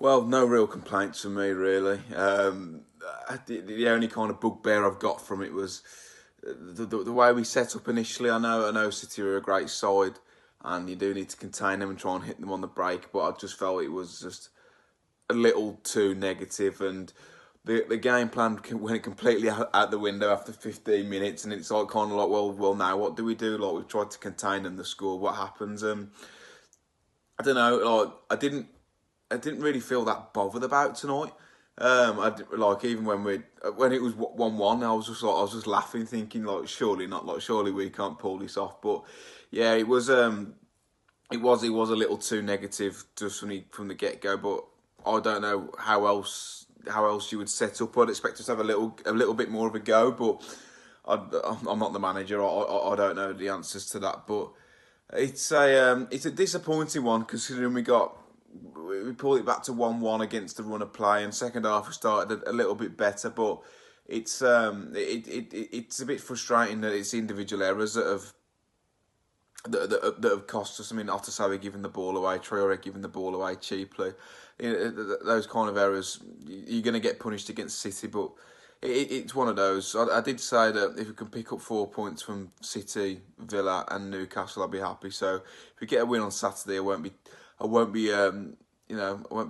Well, no real complaints from me, really. The only kind of bugbear I've got from it was the way we set up initially. I know City are a great side, and you do need to contain them and try and hit them on the break. But I just felt it was just a little too negative, and the game plan went completely out the window after 15 minutes, and it's like kind of like, well, now what do we do? Like we've tried to contain them, the score. What happens? I don't know. Like I didn't really feel that bothered about tonight. Like even when it was 1-1, I was just laughing, thinking like surely not, like surely we can't pull this off. But yeah, it was a little too negative just from the get go. But I don't know how else you would set up. I'd expect us to have a little bit more of a go, but I'm not the manager. I don't know the answers to that. But it's a disappointing one considering we pulled it back to 1-1 against the run of play, and second half we started a little bit better, but it's a bit frustrating that it's individual errors that have cost us. I mean, Otasowie giving the ball away, Traore giving the ball away cheaply. Those kind of errors, you're going to get punished against City, but it's one of those. I did say that if we can pick up 4 points from City, Villa, and Newcastle, I'll be happy. So if we get a win on Saturday, I won't be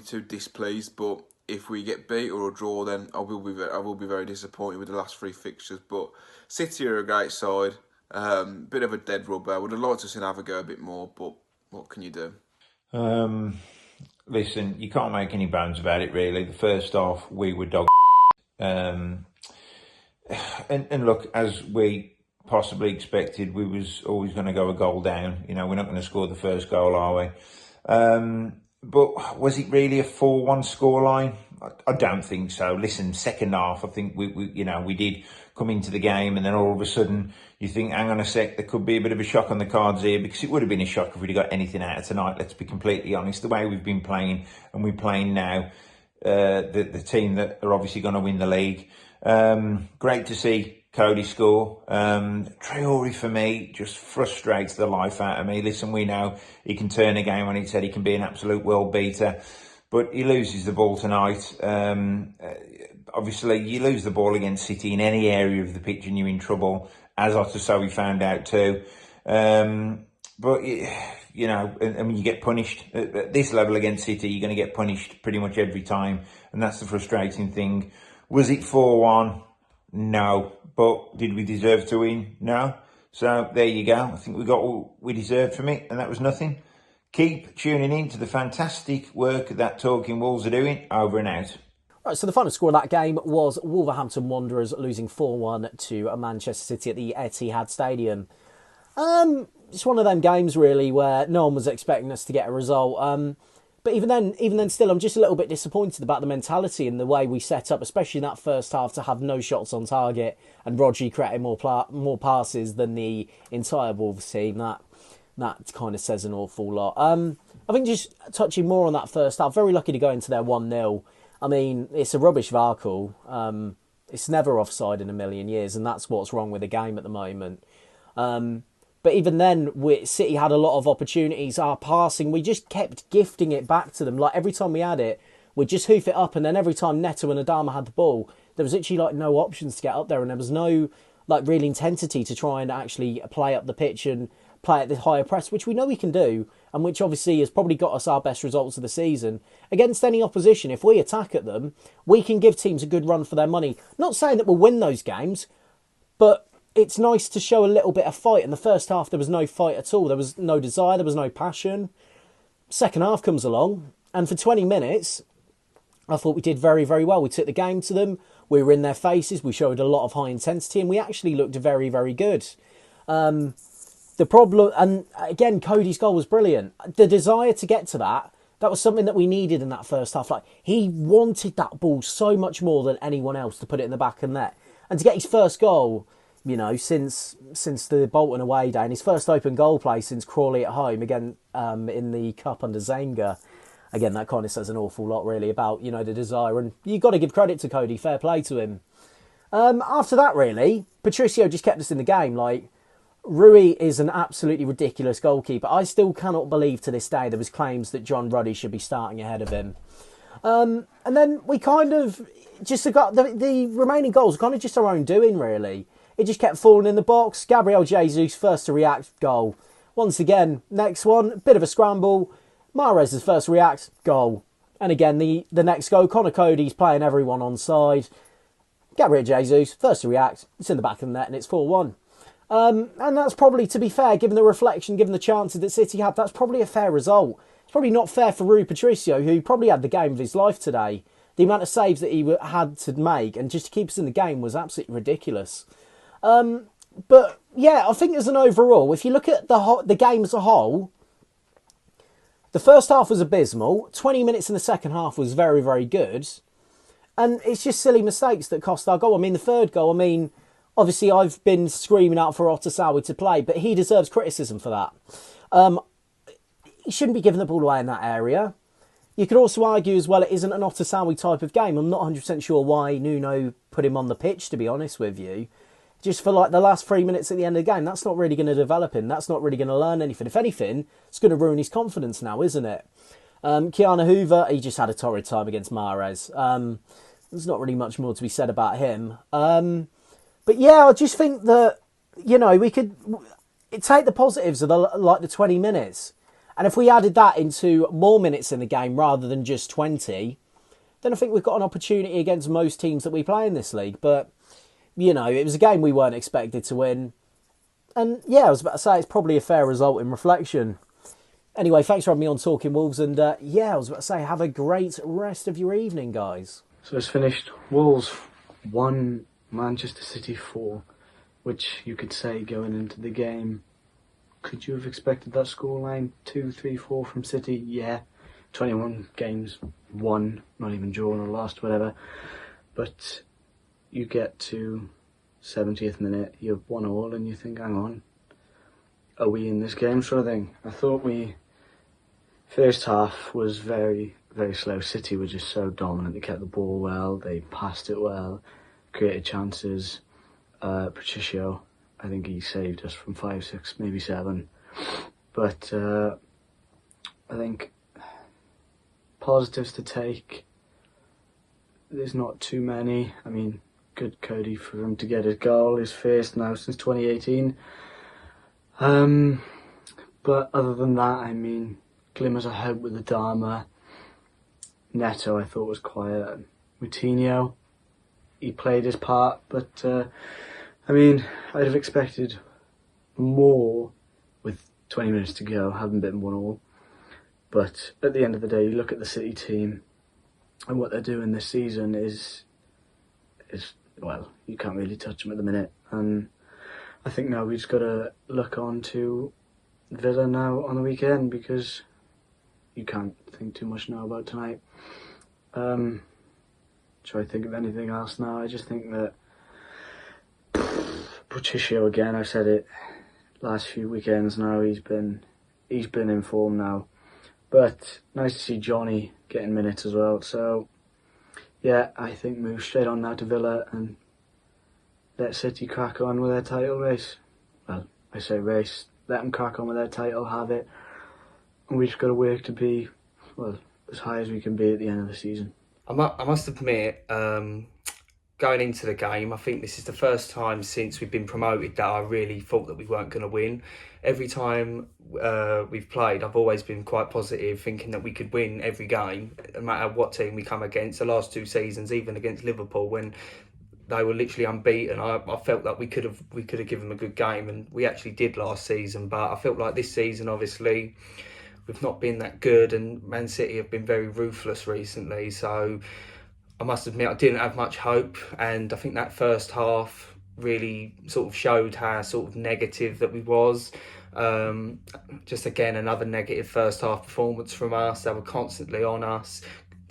too displeased. But if we get beat or a draw, then I will be very disappointed with the last three fixtures. But City are a great side. Bit of a dead rubber. Would have liked to see have a go a bit more, but what can you do? Listen, you can't make any bones about it, really. The first half, we were dog. Um, and look, as we possibly expected, we was always going to go a goal down. We're not going to score the first goal, are we? But was it really a 4-1 scoreline? I don't think so. Listen, second half, I think we did come into the game, and then all of a sudden you think, hang on a sec, there could be a bit of a shock on the cards here, because it would have been a shock if we'd have got anything out of tonight. Let's be completely honest. The way we've been playing, and we're playing now, the team that are obviously going to win the league. Great to see Cody score. Traore, for me, just frustrates the life out of me. Listen, we know he can turn a game on its head. He can be an absolute world beater, but he loses the ball tonight. Obviously, you lose the ball against City in any area of the pitch and you're in trouble, as Otasowie found out too. But and when you get punished at this level against City, you're going to get punished pretty much every time, and that's the frustrating thing. Was it 4-1? No. But did we deserve to win? No. So there you go. I think we got what we deserved from it, and that was nothing. Keep tuning in to the fantastic work that Talking Wolves are doing. Over and out. Right, so the final score of that game was Wolverhampton Wanderers losing 4-1 to Manchester City at the Etihad Stadium. It's one of them games, really, where no one was expecting us to get a result. But even then, still, I'm just a little bit disappointed about the mentality and the way we set up, especially in that first half, to have no shots on target and Rodri creating more passes than the entire Wolves team. That kind of says an awful lot. I think just touching more on that first half, very lucky to go into there 1-0. I mean, it's a rubbish VAR. It's never offside in a million years, and that's what's wrong with the game at the moment. But even then, City had a lot of opportunities. Our passing, we just kept gifting it back to them. Like every time we had it, we'd just hoof it up, and then every time Neto and Adama had the ball, there was literally no options to get up there, and there was no real intensity to try and actually play up the pitch and play at the higher press, which we know we can do, and which obviously has probably got us our best results of the season. Against any opposition, if we attack at them, we can give teams a good run for their money. Not saying that we'll win those games, but it's nice to show a little bit of fight. In the first half, there was no fight at all. There was no desire, there was no passion. Second half comes along, and for 20 minutes, I thought we did very, very well. We took the game to them, we were in their faces, we showed a lot of high intensity, and we actually looked very, very good. The problem, and again, Cody's goal was brilliant. The desire to get to that was something that we needed in that first half. He wanted that ball so much more than anyone else to put it in the back of the net. And to get his first goal, since the Bolton away day, and his first open goal play since Crawley at home, again, in the Cup under Zenga. Again, that kind of says an awful lot, really, about, the desire. And you've got to give credit to Cody, fair play to him. After that, really, Patricio just kept us in the game. Rui is an absolutely ridiculous goalkeeper. I still cannot believe to this day there was claims that John Ruddy should be starting ahead of him. And then we kind of just got the remaining goals, kind of just our own doing, really. It just kept falling in the box. Gabriel Jesus, first to react, goal. Once again, next one, bit of a scramble. Mahrez is first to react, goal. And again, the next goal, Connor Cody's playing everyone on side. Gabriel Jesus, first to react, it's in the back of the net and it's 4-1. And that's probably, to be fair, given the reflection, given the chances that City had, that's probably a fair result. It's probably not fair for Rui Patricio, who probably had the game of his life today. The amount of saves that he had to make and just to keep us in the game was absolutely ridiculous. But yeah, I think as an overall, if you look at the game as a whole, the first half was abysmal. 20 minutes in the second half was very, very good. And it's just silly mistakes that cost our goal. I mean, the third goal, obviously I've been screaming out for Otasawi to play, but he deserves criticism for that. He shouldn't be giving the ball away in that area. You could also argue as well it isn't an Otasawi type of game. I'm not 100% sure why Nuno put him on the pitch, to be honest with you. Just for like the last 3 minutes at the end of the game, that's not really going to develop him. That's not really going to learn anything. If anything, it's going to ruin his confidence now, isn't it? Keanu Hoover, he just had a torrid time against Mahrez. There's not really much more to be said about him. But yeah, I just think that, we could take the positives of the 20 minutes. And if we added that into more minutes in the game rather than just 20, then I think we've got an opportunity against most teams that we play in this league. But, it was a game we weren't expected to win. And yeah, I was about to say, it's probably a fair result in reflection. Anyway, thanks for having me on Talking Wolves. And I was about to say, have a great rest of your evening, guys. So it's finished. Wolves 1, Manchester City 4, which you could say going into the game, could you have expected that scoreline? 2, 3, 4 from City? Yeah. 21 games, won, not even drawn or lost, whatever. But you get to 70th minute, you're 1-1 and you think, hang on, are we in this game sort of thing? I thought first half was very, very slow. City were just so dominant. They kept the ball well, they passed it well, created chances. Patricio, I think he saved us from 5, 6, maybe 7. But I think positives to take, there's not too many. I mean, good Cody for him to get his goal, his first now since 2018. But other than that, glimmers of hope with Adama. Neto, I thought was quiet. Moutinho, he played his part, but I'd have expected more with 20 minutes to go, having been 1-1. But at the end of the day, you look at the City team and what they're doing this season is well, you can't really touch them at the minute. And I think now we just got to look on to Villa now on the weekend, because you can't think too much now about tonight. Try to think of anything else now. I just think that Patricio, again, I've said it last few weekends now, he's been in form now. But nice to see Johnny getting minutes as well. So yeah, I think move straight on now to Villa and let City crack on with their title race. Well, I say race, let them crack on with their title, have it. And we just got to work to be, well, as high as we can be at the end of the season. I must admit, going into the game, I think this is the first time since we've been promoted that I really thought that we weren't going to win. Every time we've played, I've always been quite positive, thinking that we could win every game, no matter what team we come against. The last 2 seasons, even against Liverpool, when they were literally unbeaten, I felt that we could have given them a good game, and we actually did last season. But I felt like this season, obviously, we've not been that good, and Man City have been very ruthless recently. So I must admit, I didn't have much hope, and I think that first half really sort of showed how sort of negative that we was. Just again, another negative first half performance from us. They were constantly on us,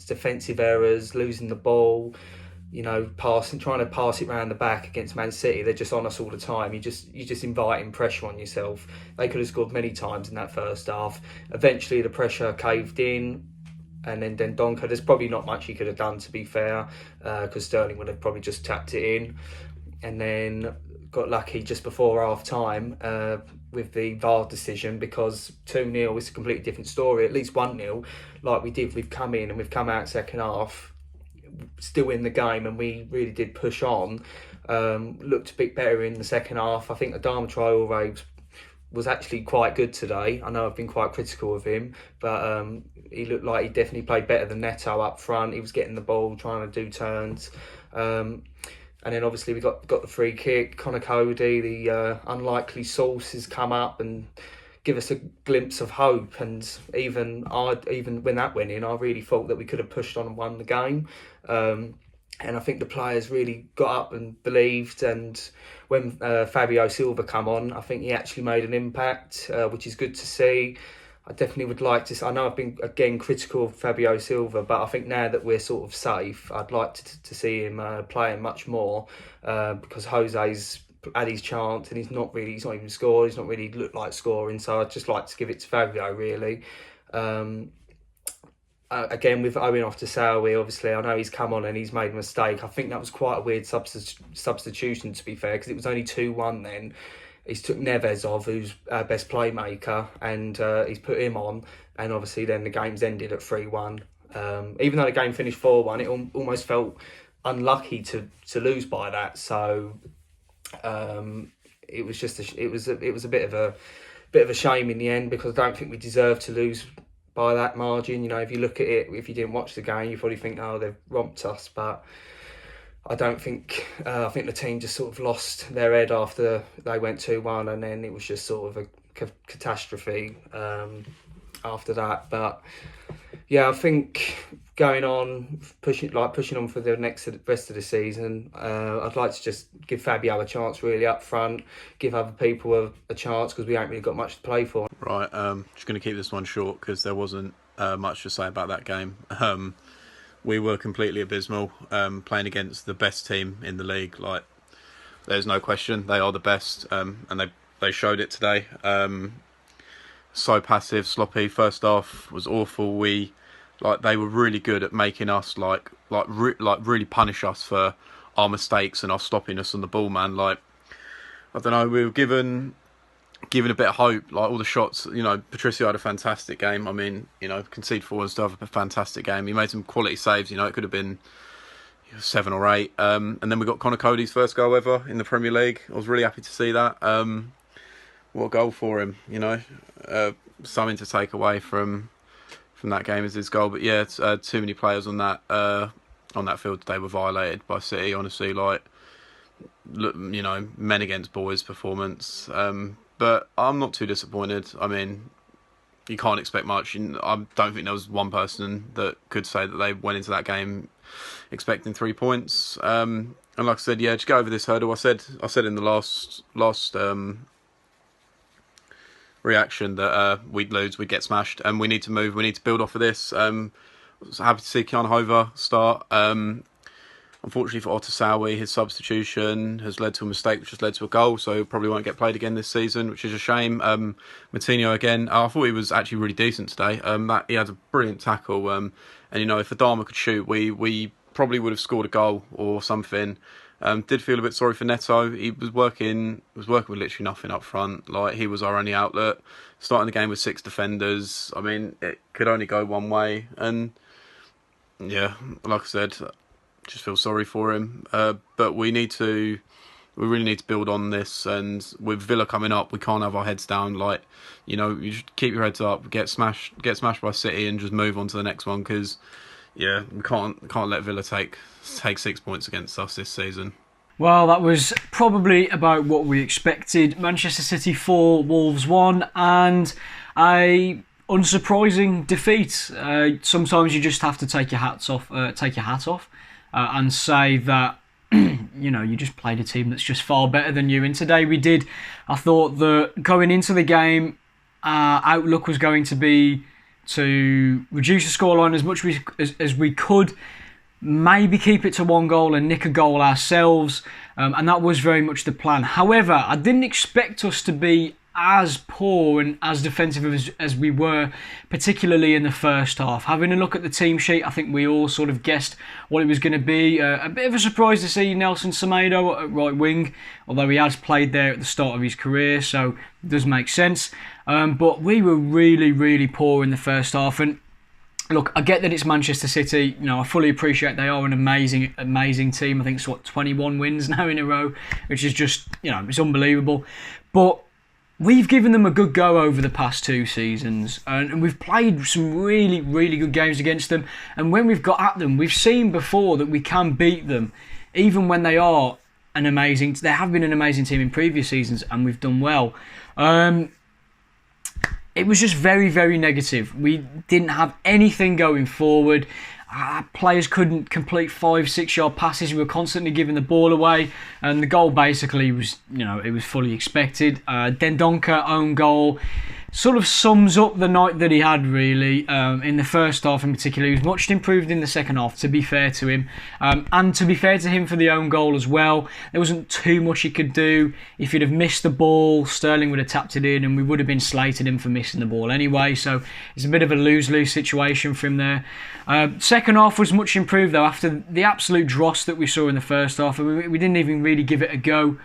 defensive errors, losing the ball, trying to pass it around the back against Man City. They're just on us all the time. You're just inviting pressure on yourself. They could have scored many times in that first half. Eventually the pressure caved in, and then Dendoncker, there's probably not much he could have done, to be fair, because Sterling would have probably just tapped it in. And then got lucky just before half time. with the VAR decision, because 2-0 is a completely different story. At least 1-0, like we did, we've come in and we've come out second half, still in the game, and we really did push on. Looked a bit better in the second half. I think Adama Traore was actually quite good today. I know I've been quite critical of him, but he looked like he definitely played better than Neto up front. He was getting the ball, trying to do turns. And then obviously we got the free kick. Connor Cody, the unlikely source, has come up and give us a glimpse of hope. And even when that went in, I really thought that we could have pushed on and won the game. And I think the players really got up and believed. And when Fabio Silva come on, I think he actually made an impact, which is good to see. I definitely would like to. I know I've been again critical of Fabio Silva, but I think now that we're sort of safe, I'd like to see him playing much more, because Jose's had his chance and he's not even scored. He's not really looked like scoring. So I'd just like to give it to Fabio really. Again, with Owen off to Sowie, obviously, I know he's come on and he's made a mistake. I think that was quite a weird substitution, to be fair, because it was only 2-1 then. He's took Neves off, who's our best playmaker, and he's put him on. And obviously then the game's ended at 3-1. Even though the game finished 4-1, it almost felt unlucky to lose by that. So it was just it was a bit of a shame in the end, because I don't think we deserved to lose by that margin. You know, if you look at it, if you didn't watch the game, you probably think, oh, they've romped us, but I don't think. I think the team just sort of lost their head after they went 2-1, and then it was just sort of a catastrophe after that. But yeah, I think going on, pushing on for the rest of the season, I'd like to just give Fabio a chance really up front, give other people a chance, because we ain't really got much to play for. Right, just going to keep this one short because there wasn't much to say about that game. We were completely abysmal, playing against the best team in the league. Like, there's no question, they are the best, and they showed it today. So passive, sloppy. First half was awful. They were really good at making us really punish us for our mistakes and our sloppiness on the ball, man. Like, I don't know, we were given a bit of hope. Like, all the shots, you know, Patricio had a fantastic game. I mean, you know, concede 4 and stuff, a fantastic game. He made some quality saves. You know, it could have been 7 or 8. And then we got Connor Cody's first goal ever in the Premier League. I was really happy to see that. What a goal for him, you know. Something to take away from that game is his goal. But yeah, too many players on that field today were violated by City. Honestly, like, you know, men against boys performance. But I'm not too disappointed. I mean, you can't expect much. I don't think there was one person that could say that they went into that game expecting 3 points. And like I said, yeah, just go over this hurdle. I said in the last reaction that we'd lose, we'd get smashed, and we need to move. We need to build off of this. I was happy to see Kian Hova start. Unfortunately for Otasawi, his substitution has led to a mistake, which has led to a goal, so he probably won't get played again this season, which is a shame. Matinho again, I thought he was actually really decent today. He had a brilliant tackle, and you know, if Adama could shoot, we probably would have scored a goal or something. Did feel a bit sorry for Neto. He was working with literally nothing up front. Like, he was our only outlet. Starting the game with 6 defenders. I mean, it could only go one way. And yeah, like I said, just feel sorry for him. But we really need to build on this. And with Villa coming up, we can't have our heads down. Like, you know, you should keep your heads up, get smashed by City, and just move on to the next one. Because yeah, we can't let Villa take 6 points against us this season. Well, that was probably about what we expected. Manchester City 4, Wolves 1, and a unsurprising defeat. Sometimes you just have to take your hat off, and say that you know, you just played a team that's just far better than you. And today we did. I thought that going into the game, outlook was going to be to reduce the scoreline as much as we could, maybe keep it to 1 goal and nick a goal ourselves, and that was very much the plan. However, I didn't expect us to be as poor and as defensive as we were, particularly in the first half. Having a look at the team sheet, I think we all sort of guessed what it was going to be. A bit of a surprise to see Nelson Semedo at right wing, although he has played there at the start of his career, so it does make sense. But we were really, really poor in the first half. And look, I get that it's Manchester City. I fully appreciate they are an amazing, amazing team. I think it's 21 wins now in a row, which is just, it's unbelievable. But we've given them a good go over the past 2 seasons, and we've played some really, really good games against them. And when we've got at them, we've seen before that we can beat them, even when they are they have been an amazing team in previous seasons, and we've done well. It was just very, very negative. We didn't have anything going forward. Players couldn't complete 5-6 yard passes. We were constantly giving the ball away, and the goal basically was, it was fully expected. Dendoncker own goal sort of sums up the night that he had, really. In the first half in particular, he was much improved in the second half, to be fair to him. And to be fair to him for the own goal as well, there wasn't too much he could do. If he'd have missed the ball, Sterling would have tapped it in, and we would have been slated him for missing the ball anyway. So it's a bit of a lose-lose situation for him there. Second half was much improved, though, after the absolute dross that we saw in the first half. We didn't even really give it a go.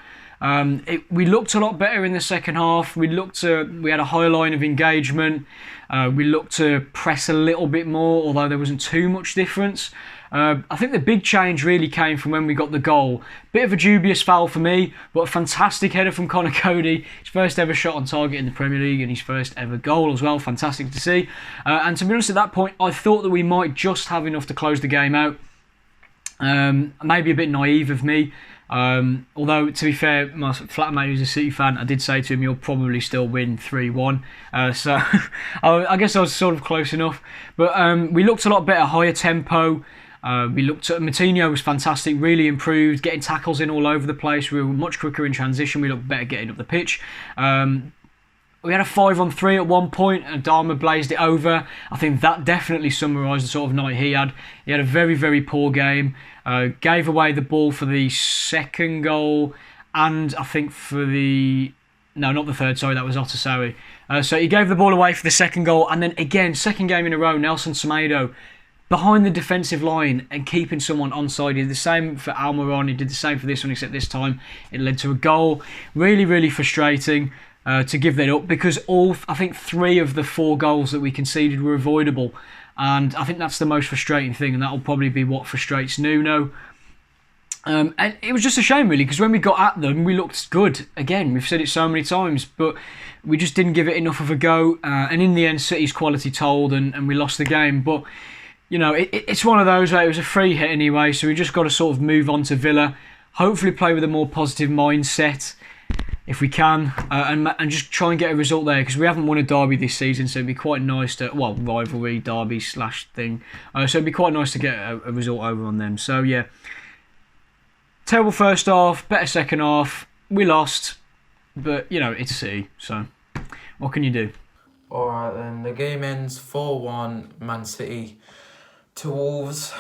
We looked a lot better in the second half. We had a high line of engagement. We looked to press a little bit more, although there wasn't too much difference. I think the big change really came from when we got the goal. Bit of a dubious foul for me, but a fantastic header from Conor Cody. His first ever shot on target in the Premier League, and his first ever goal as well. Fantastic to see. And to be honest, at that point, I thought that we might just have enough to close the game out. Maybe a bit naive of me. Although, to be fair, my flatmate who's a City fan, I did say to him, you'll probably still win 3-1. So I guess I was sort of close enough. But we looked a lot better, higher tempo. We looked at Moutinho was fantastic, really improved, getting tackles in all over the place. We were much quicker in transition. We looked better getting up the pitch. We had a 5-on-3 at one point, and Dharma blazed it over. I think that definitely summarised the sort of night he had. He had a very, very poor game. Gave away the ball for the second goal, and I think no, not the third, sorry, that was Otasowie. So he gave the ball away for the second goal, and then again, second game in a row, Nelson Semedo behind the defensive line and keeping someone onside. He did the same for Almiron, he did the same for this one, except this time it led to a goal. Really, really frustrating to give that up, because I think 3 of the 4 goals that we conceded were avoidable. And I think that's the most frustrating thing, and that'll probably be what frustrates Nuno. And it was just a shame, really, because when we got at them, we looked good. Again, we've said it so many times, but we just didn't give it enough of a go. And in the end, City's quality told, and we lost the game. But, it's one of those where it was a free hit anyway, so we just got to sort of move on to Villa. Hopefully play with a more positive mindset, if we can, and just try and get a result there, because we haven't won a derby this season, so it'd be quite nice to, rivalry, derby / thing, so it'd be quite nice to get a result over on them. So yeah, terrible first half, better second half, we lost, but it's City, so what can you do? Alright then, the game ends 4-1 Man City to Wolves.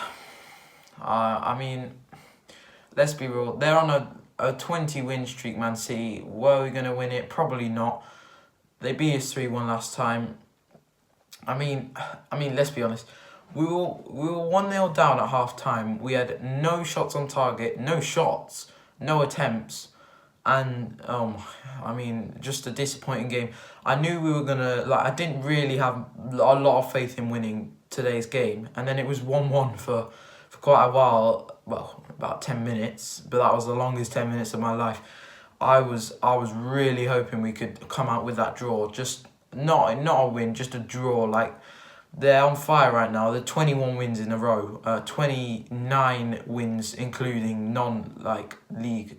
Let's be real, they're on a 20-win streak, Man City. Were we going to win it? Probably not. They beat us 3-1 last time. I mean, let's be honest. We were 1-0 down at half-time. We had no shots on target, no shots, no attempts. And, just a disappointing game. I knew we were going to... I didn't really have a lot of faith in winning today's game. And then it was 1-1 for quite a while. Well, about 10 minutes, but that was the longest 10 minutes of my life. I was really hoping we could come out with that draw. Just not a win, just a draw. They're on fire right now. They're 21 wins in a row. 29 wins, including non-league.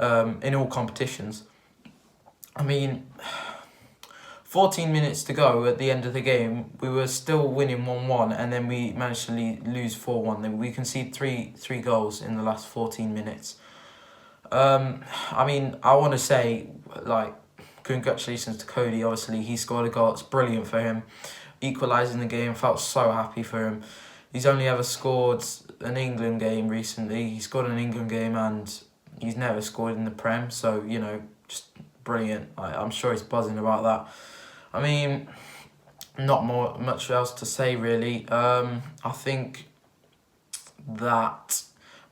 In all competitions. 14 minutes to go at the end of the game, we were still winning 1-1, and then we managed to lose 4-1. Then we conceded three goals in the last 14 minutes. I want to say, congratulations to Cody. Obviously, he scored a goal. It's brilliant for him. Equalising the game, felt so happy for him. He's only ever scored an England game recently. He scored an England game, and he's never scored in the Prem. So, just brilliant. I'm sure he's buzzing about that. I mean, not much else to say really. I think that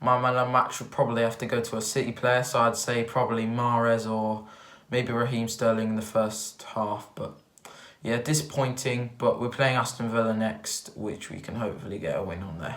my man of the match would probably have to go to a City player, so I'd say probably Mahrez or maybe Raheem Sterling in the first half. But yeah, disappointing, but we're playing Aston Villa next, which we can hopefully get a win on there.